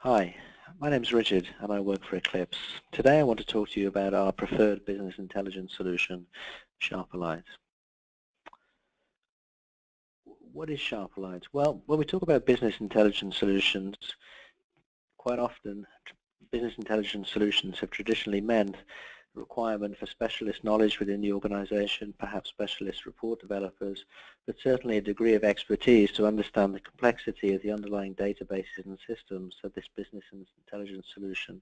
Hi, my name is Richard and I work for Eclipse. Today I want to talk to you about our preferred business intelligence solution, Sharperlight. What is Sharperlight? Well, when we talk about business intelligence solutions, quite often business intelligence solutions have traditionally meant the requirement for specialist knowledge within the organization, perhaps specialist report developers, but certainly a degree of expertise to understand the complexity of the underlying databases and systems that this business intelligence solution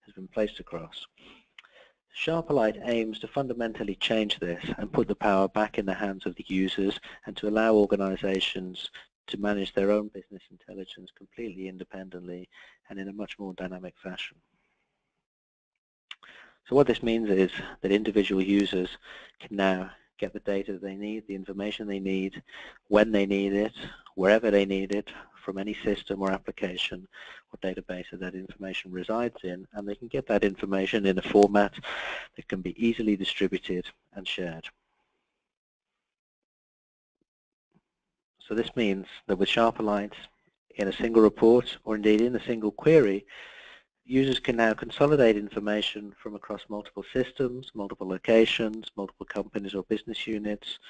has been placed across. Sharperlight aims to fundamentally change this and put the power back in the hands of the users and to allow organizations to manage their own business intelligence completely independently and in a much more dynamic fashion. So what this means is that individual users can now get the data they need, the information they need, when they need it, wherever they need it, from any system or application or database that information resides in, and they can get that information in a format that can be easily distributed and shared. So this means that with Sharperlight, in a single report, or indeed in a single query, users can now consolidate information from across multiple systems, multiple locations, multiple companies or business units,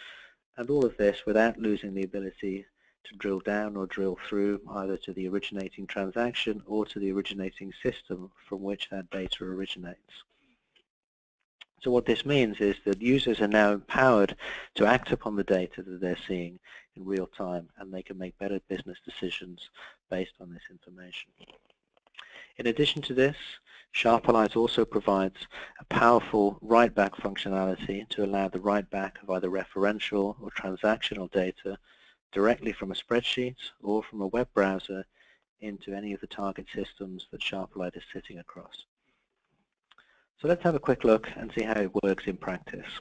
and all of this without losing the ability to drill down or drill through either to the originating transaction or to the originating system from which that data originates. So what this means is that users are now empowered to act upon the data that they're seeing in real time, and they can make better business decisions based on this information. In addition to this, Sharperlight also provides a powerful write-back functionality to allow the write-back of either referential or transactional data directly from a spreadsheet or from a web browser into any of the target systems that Sharperlight is sitting across. So let's have a quick look and see how it works in practice.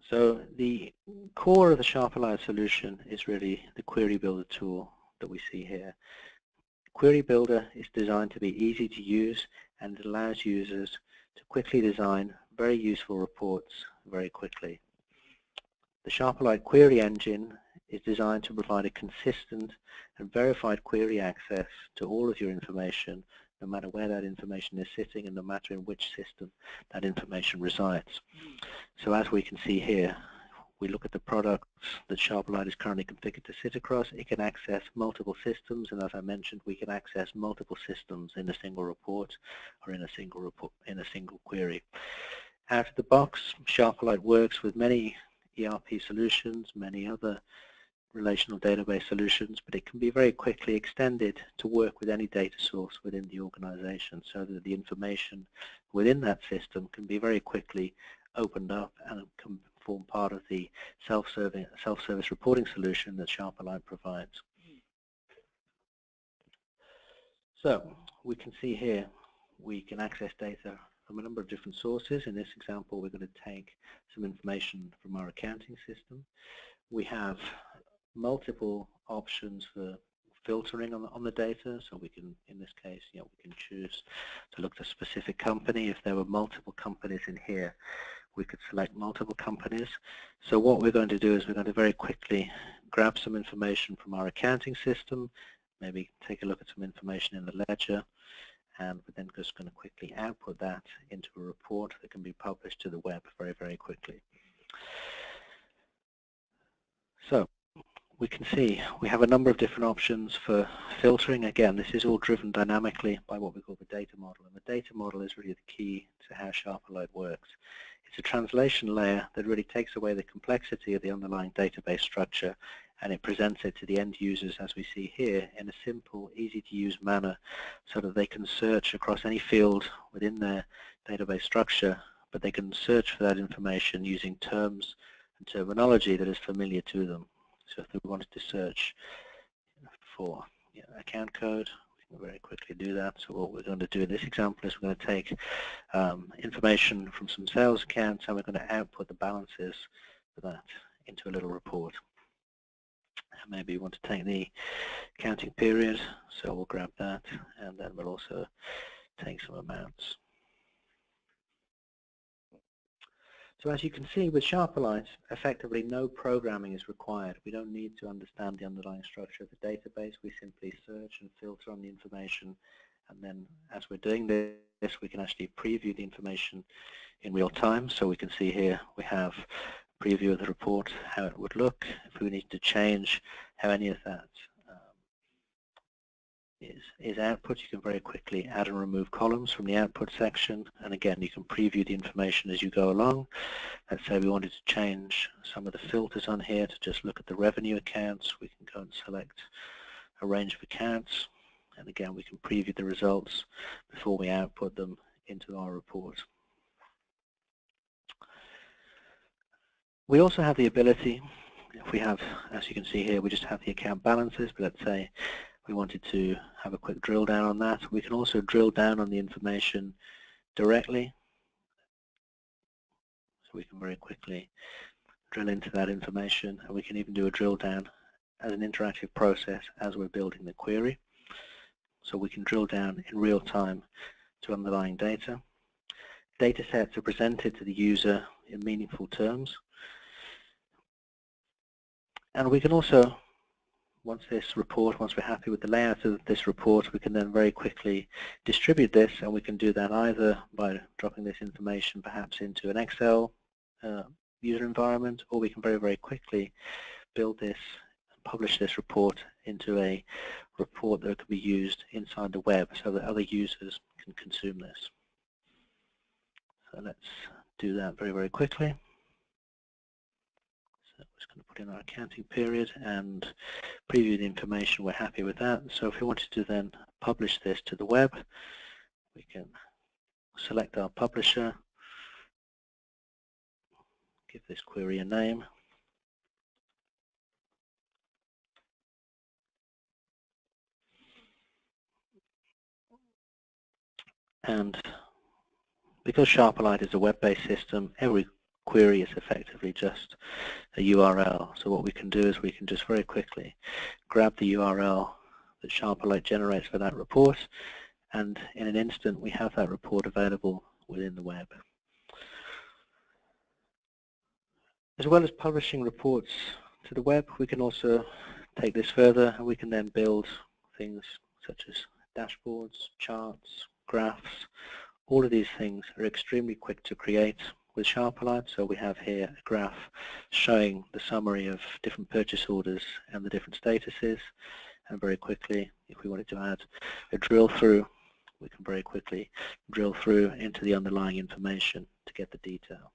So the core of the Sharperlight solution is really the Query Builder tool that we see here. Query Builder is designed to be easy to use, and it allows users to quickly design very useful reports very quickly. The Sharperlight query engine is designed to provide a consistent and verified query access to all of your information, no matter where that information is sitting and no matter in which system that information resides. So as we can see here, we look at the products that Sharperlight is currently configured to sit across. It can access multiple systems, and as I mentioned, we can access multiple systems in a single report or in a single query. Out of the box, Sharperlight works with many ERP solutions, many other relational database solutions, but it can be very quickly extended to work with any data source within the organization so that the information within that system can be very quickly opened up and can form part of the self-service reporting solution that Sharperlight provides. So we can see here we can access data from a number of different sources. In this example, we're going to take some information from our accounting system. We have multiple options for filtering on the data, so we can, in this case, we can choose to look at a specific company. If there were multiple companies in here, we could select multiple companies. So what we're going to do is we're going to very quickly grab some information from our accounting system, maybe take a look at some information in the ledger, and we're then just going to quickly output that into a report that can be published to the web very, very quickly. So we can see we have a number of different options for filtering. Again, this is all driven dynamically by what we call the data model, and the data model is really the key to how Sharperlight works. It's a translation layer that really takes away the complexity of the underlying database structure, and it presents it to the end users, as we see here, in a simple, easy-to-use manner so that they can search across any field within their database structure, but they can search for that information using terms and terminology that is familiar to them. So if we wanted to search for account code, we can very quickly do that. So what we're going to do in this example is we're going to take information from some sales accounts, and we're going to output the balances for that into a little report. And maybe we want to take the accounting period, so we'll grab that, and then we'll also take some amounts. So as you can see with Sharperlight, effectively no programming is required. We don't need to understand the underlying structure of the database. We simply search and filter on the information, and then as we're doing this, we can actually preview the information in real time. So we can see here we have a preview of the report, how it would look. If we need to change how any of that is output, you can very quickly add and remove columns from the output section, and again you can preview the information as you go along. Let's say we wanted to change some of the filters on here to just look at the revenue accounts. We can go and select a range of accounts, and again we can preview the results before we output them into our report. We also have the ability, if we have, as you can see here, we just have the account balances, but let's say we wanted to have a quick drill down on that. We can also drill down on the information directly. So we can very quickly drill into that information, and we can even do a drill down as an interactive process as we're building the query. So we can drill down in real time to underlying data. Data sets are presented to the user in meaningful terms. And we can also, once we're happy with the layout of this report, we can then very quickly distribute this, and we can do that either by dropping this information perhaps into an Excel user environment, or we can very, very quickly build this and publish this report into a report that can be used inside the web so that other users can consume this. So let's do that very, very quickly. So I'm just going to put in our accounting period and preview the information. We're happy with that. So if we wanted to then publish this to the web, we can select our publisher, give this query a name, and because Sharperlight is a web-based system, every query is effectively just a URL. So what we can do is we can just very quickly grab the URL that Sharperlight generates for that report, and in an instant we have that report available within the web. As well as publishing reports to the web, we can also take this further, and we can then build things such as dashboards, charts, graphs. All of these things are extremely quick to create with Sharperlight. So we have here a graph showing the summary of different purchase orders and the different statuses, and very quickly, if we wanted to add a drill through, we can very quickly drill through into the underlying information to get the detail.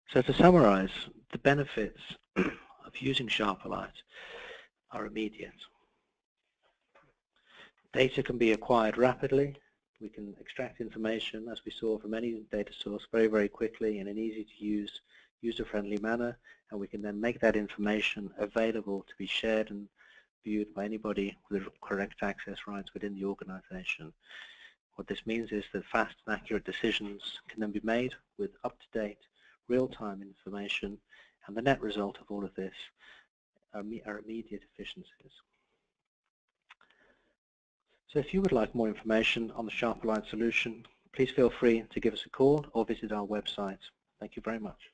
So to summarize, the benefits of using Sharperlight are immediate. Data can be acquired rapidly. We can extract information, as we saw, from any data source very, very quickly in an easy-to-use, user-friendly manner, and we can then make that information available to be shared and viewed by anybody with correct access rights within the organization. What this means is that fast and accurate decisions can then be made with up-to-date, real-time information, and the net result of all of this are immediate efficiencies. So if you would like more information on the Sharperlight solution, please feel free to give us a call or visit our website. Thank you very much.